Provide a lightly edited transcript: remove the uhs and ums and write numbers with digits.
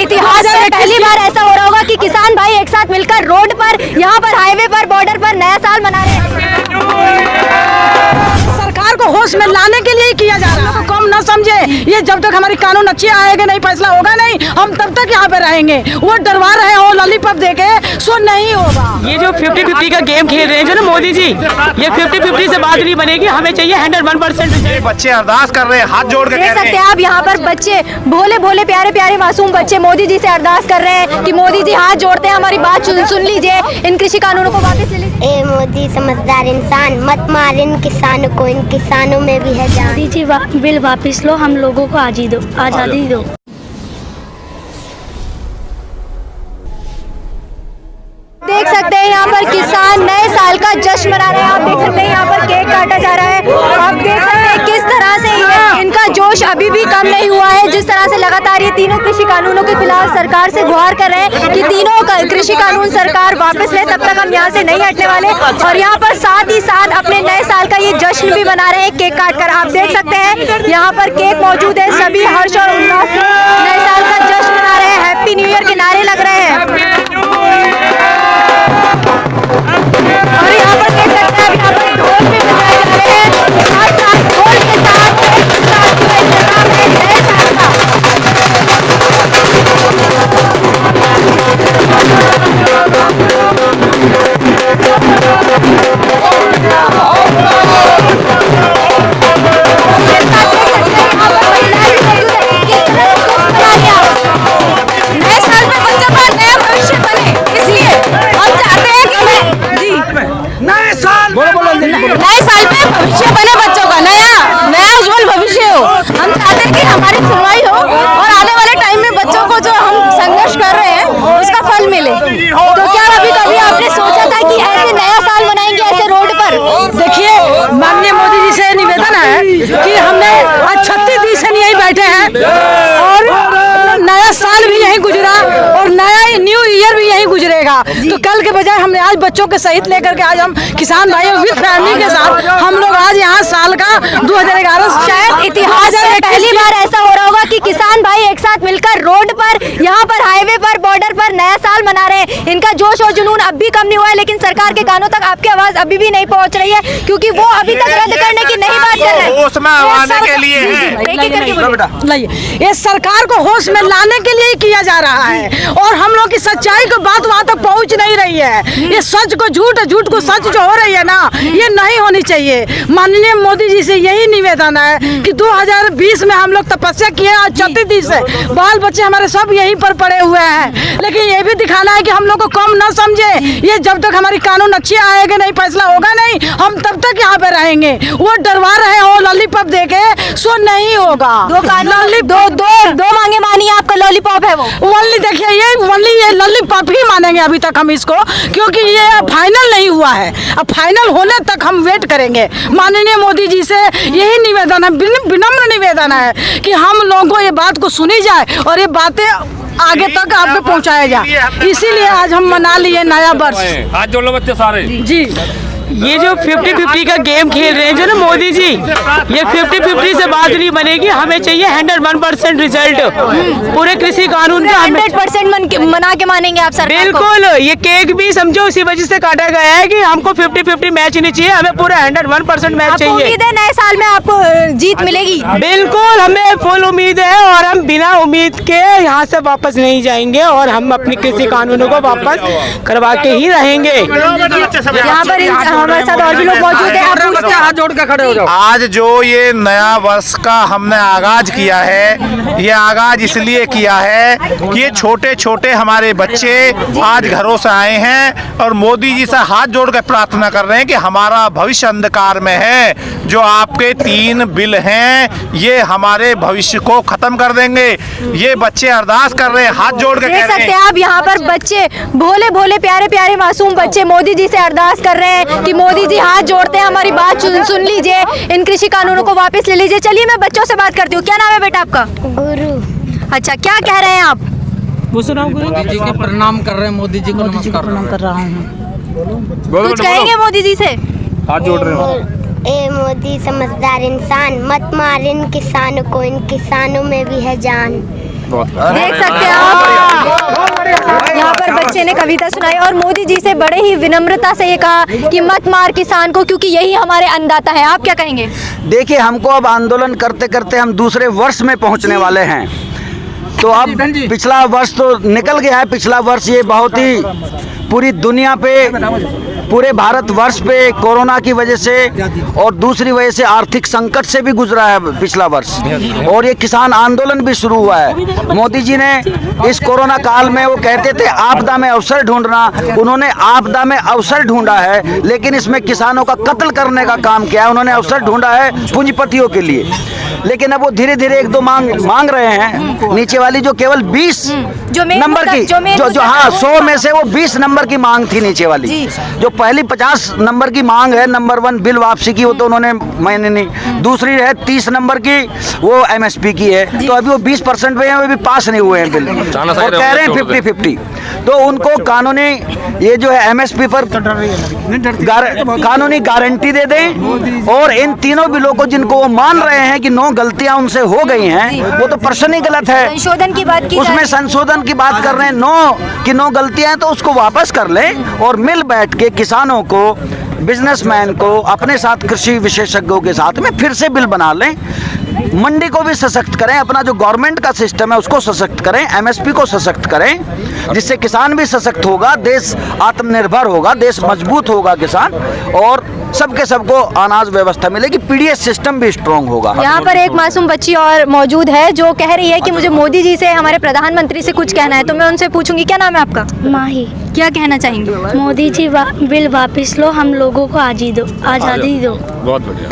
इतिहास में पहली बार ऐसा हो रहा होगा कि किसान भाई एक साथ मिलकर रोड पर, यहाँ पर हाईवे पर, बॉर्डर पर नया साल मना रहे हैं। सरकार को होश में लाने के लिए ही किया जा रहा है। कम न समझे, ये जब तक हमारी कानून अच्छी आएगा नहीं, फैसला होगा नहीं, हम तब तक यहाँ पे रहेंगे। वो डरवा रहे हो लॉलीपॉप देके, सो नहीं होगा। ये जो 50-50 का गेम खेल रहे हैं जो ना मोदी जी, ये 50-50 से बात नहीं बनेगी। हमें चाहिए 101%। बच्चे अरदास कर रहे हैं, हाथ जोड़ के देख सकते हैं आप यहाँ पर बच्चे, भोले भोले प्यारे प्यारे मासूम बच्चे मोदी जी से अरदास कर रहे हैं कि मोदी जी हाथ जोड़ते हैं, हमारी बात सुन लीजिए, इन कृषि कानूनों को वापस ले लीजिए। ए मोदी समझदार इंसान, मत मार इन किसानों को, इन किसानों में भी है जान। मोदी जी बिल वापस लो, हम लोगों को आज़ादी दो। देख सकते हैं यहाँ पर किसान नए साल का जश्न मना रहे हैं। आप देख सकते हैं यहाँ पर केक काटा जा रहा है। आप देख सकते हैं किस तरह से इनका जोश अभी भी कम नहीं हुआ है। जिस तरह से लगातार ये तीनों कृषि कानूनों के खिलाफ सरकार से गुहार कर रहे हैं कि तीनों कृषि कानून सरकार वापस ले, तब तक हम यहाँ से नहीं हटने वाले। और यहाँ पर साथ ही साथ अपने नए साल का ये जश्न भी मना रहे हैं केक काट कर। आप देख सकते हैं यहाँ पर केक मौजूद है, सभी हर्ष और उल्लास से नए साल का जश्न मना रहे हैं। हैप्पी न्यू ईयर के नारे लग रहे हैं। और यहाँ पर देख सकते हैं यहाँ पर ढोल भी बजाए जा रहे हैं, साथ साथ ढोल के साथ इंतजाम है नए साल का। नए साल में बच्चों का नया भविष्य बने, इसलिए हम चाहते हैं कि नए साल में भविष्य बने, बच्चों का नया उज्जवल भविष्य हो। हम चाहते हैं कि हमारी सुनवाई हो और आने वाले टाइम में बच्चों को जो हम संघर्ष कर रहे हैं उसका फल मिले। तो क्या अभी कभी आपने सोचा था कि ऐसे नया साल मनाएंगे ऐसे रोड पर? देखिए, माननीय मोदी जी से निवेदन है कि हमने आज 36 दिन से यहीं बैठे हैं और नया साल भी यहीं गुजरा और नया न्यू ईयर भी यहीं गुजरेगा। तो कल के बजाय हमने आज बच्चों के सहित लेकर के आज हम किसान भाइयों विद फैमिली के साथ हम लोग आज यहाँ साल का 2011 शायद इतिहास में पहली बार ऐसा हो रहा होगा कि किसान भाई एक साथ मिलकर रोड पर, यहाँ पर हाईवे पर, बॉर्डर पर नया साल मना रहे हैं। इनका जोश और जुनून अब भी कम नहीं हुआ है, लेकिन सरकार के कानों तक आपकी आवाज अभी भी नहीं पहुँच रही है, क्योंकि वो अभी तक रद्द करने की नहीं बात कर रहे हैं। होश में आने के लिए ये सरकार को होश में लाने के लिए ही किया जा रहा है और हम लोग की सच्चाई को बात वहाँ तक पहुँच नहीं रही है। ये सच को झूठ, झूठ को सच जो हो रही है ना, ये नहीं होनी चाहिए। माननीय मोदी जी से यही निवेदन है कि 2020 में हम लोग तपस्या किए, आज 36 दिन से बाल बच्चे हमारे सब यहीं पर पड़े हुए हैं। लेकिन ये भी दिखाना है कि हम लोग को कम न समझे, ये जब तक हमारी कानून अच्छी आएगा नहीं, फैसला होगा नहीं, हम तब तक यहाँ पे रहेंगे। वो डरवा रहे हो लॉलीपॉप देके, सो नहीं होगा। दो मांगे मानिए, आपका लॉलीपॉप है वो ओनली। देखिए ये लॉलीपॉप ही मानेंगे अभी तक हम इसको, क्योंकि ये फाइनल नहीं हुआ है। अब फाइनल होने तक हम वेट करेंगे। माननीय मोदी जी से यही निवेदन है, विनम्र निवेदन है कि हम लोगों को ये बात को सुनी जाए और ये बातें आगे तक आपको पहुंचाया जाए। इसीलिए आज हम मना लिए नया वर्ष। हाथ जोड़ लो बच्चे सारे जी। ये जो 50-50 का गेम खेल रहे हैं जो ना मोदी जी, ये 50-50 से बात नहीं बनेगी। हमें चाहिए 101% रिजल्ट पूरे कृषि कानून का। 100% मना के मानेंगे आप सरकार को? बिल्कुल। ये केक भी समझो उसी वजह से काटा गया है कि हमको 50-50 मैच नहीं चाहिए, हमें पूरा 101% मैच चाहिए। उम्मीद है नए साल में आपको जीत मिलेगी? बिल्कुल, हमें फुल उम्मीद है और हम बिना उम्मीद के यहाँ से वापस नहीं जाएंगे और हम अपने कृषि कानूनों को वापस करवा के ही रहेंगे। यहाँ पर हमारे साथ और भी लोग मौजूद हैं। हाथ जोड़ के खड़े हो जाओ। आज जो ये नया वर्ष का हमने आगाज किया है, ये आगाज इसलिए किया है कि ये छोटे छोटे हमारे बच्चे आज घरों से आए हैं और मोदी जी से हाथ जोड़ कर प्रार्थना कर रहे हैं कि हमारा भविष्य अंधकार में है। जो आपके 3 बिल हैं ये हमारे भविष्य को खत्म कर देंगे। ये बच्चे अरदास कर रहे हैं, हाथ जोड़ के कह देख रहे सकते हैं। हैं आप यहाँ पर बच्चे, भोले भोले प्यारे प्यारे मासूम बच्चे मोदी जी से अरदास कर रहे हैं कि मोदी जी हाथ जोड़ते हैं, हमारी बात सुन लीजिए, इन कृषि कानूनों को वापस ले लीजिए। चलिए मैं बच्चों से बात करती हूँ। क्या नाम है बेटा आपका? गुरु। अच्छा, क्या कह रहे हैं आप? मोदी जी के प्रणाम कर रहे हैं, मोदी जी को नमस्कार प्रणाम कर रहा हूँ। कुछ कहेंगे मोदी जी से? हाथ जोड़ रहे हो। ए मोदी समझदार इंसान, मत मार इन किसानों को, इन किसानों में भी है जान। देख सकते हैं आप, यहाँ पर बच्चे ने कविता सुनाई और मोदी जी से बड़े ही विनम्रता से ये कहा कि मत मार किसान को, क्योंकि यही हमारे अन्नदाता है। आप क्या कहेंगे? देखिए, हमको अब आंदोलन करते करते हम दूसरे वर्ष में पहुंचने वाले हैं। तो अब पिछला वर्ष तो निकल गया है। पिछला वर्ष ये बहुत ही पूरी दुनिया पे, पूरे भारतवर्ष पे कोरोना की वजह से और दूसरी वजह से आर्थिक संकट से भी गुजरा है पिछला वर्ष। और ये किसान आंदोलन भी शुरू हुआ है। मोदी जी ने इस कोरोना काल में, वो कहते थे आपदा में अवसर ढूंढना, उन्होंने आपदा में अवसर ढूंढा है, लेकिन इसमें किसानों का कत्ल करने का काम किया है। उन्होंने अवसर ढूंढा है पूंजीपतियों के लिए, लेकिन अब वो धीरे धीरे एक दो मांग रहे हैं। नीचे वाली जो केवल 20 नंबर की, जो हाँ 100 में से वो 20 नंबर की मांग थी नीचे वाली। जो पहली 50 नंबर की मांग है, नंबर 1 बिल वापसी की, वो तो उन्होंने माने नहीं। दूसरी है 30 नंबर की, वो MSP की है। तो अभी वो 20% पे हैं, वो भी पास नहीं हुए हैं बिल, और कह रहे हैं 50-50। तो उनको कानूनी, ये जो है MSP पर कानूनी गारंटी दे दें, और इन तीनों बिलों को जिनको वो मान रहे हैं कि 9 गलतियां उनसे हो गई हैं, वो तो प्रश्न ही गलत है। संशोधन की बात की, उसमें संशोधन की बात कर रहे हैं। 9 गलतियां हैं तो उसको वापस कर लें, और मिल बैठ के किसानों को, बिजनेसमैन को, अपने साथ कृषि विशेषज्ञों के साथ में फिर से बिल बना लें। मंडी को भी सशक्त करें, अपना जो गवर्नमेंट का सिस्टम है उसको सशक्त करें, MSP को सशक्त करें, जिससे किसान भी सशक्त होगा, देश आत्मनिर्भर होगा, देश मजबूत होगा किसान, और सबके सबको अनाज व्यवस्था मिलेगी, PDS सिस्टम भी स्ट्रॉन्ग होगा। यहाँ पर एक मासूम बच्ची और मौजूद है जो कह रही है कि मुझे मोदी जी से, हमारे प्रधानमंत्री से कुछ कहना है। तो मैं उनसे पूछूंगी, क्या नाम है आपका? माही। क्या कहना चाहेंगे? मोदी जी बिल वापस लो, हम लोगों को आज़ादी दो। बहुत बढ़िया।